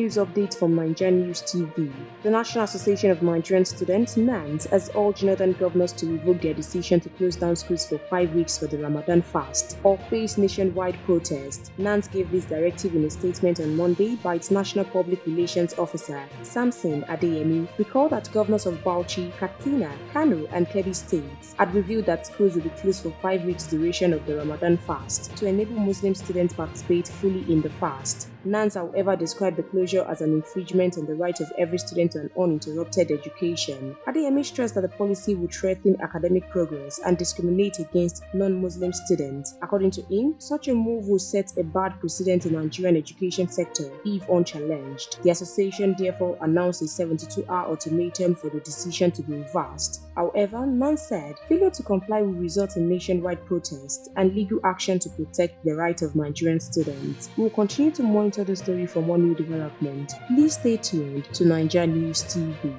News update from NaijaNews TV. The National Association of Nigerian Students, NANS, has urged northern governors to revoke their decision to close down schools for 5 weeks for the Ramadan fast or face nationwide protest. NANS gave this directive in a statement on Monday by its National Public Relations Officer, Samson Adeyemi, recalled that governors of Bauchi, Katsina, Kano, and Kebbi states had revealed that schools will be closed for 5 weeks duration of the Ramadan fast to enable Muslim students participate fully in the fast. NANS, however, described the closure as an infringement on the right of every student to an uninterrupted education. Adeyemi stressed that the policy would threaten academic progress and discriminate against non-Muslim students. According to him, such a move will set a bad precedent in the Nigerian education sector if unchallenged. The association therefore announced a 72-hour ultimatum for the decision to be reversed. However, NANS said failure to comply will result in nationwide protests and legal action to protect the right of Nigerian students. We will continue to monitor the story for more new development. Please stay tuned to NaijaNews TV.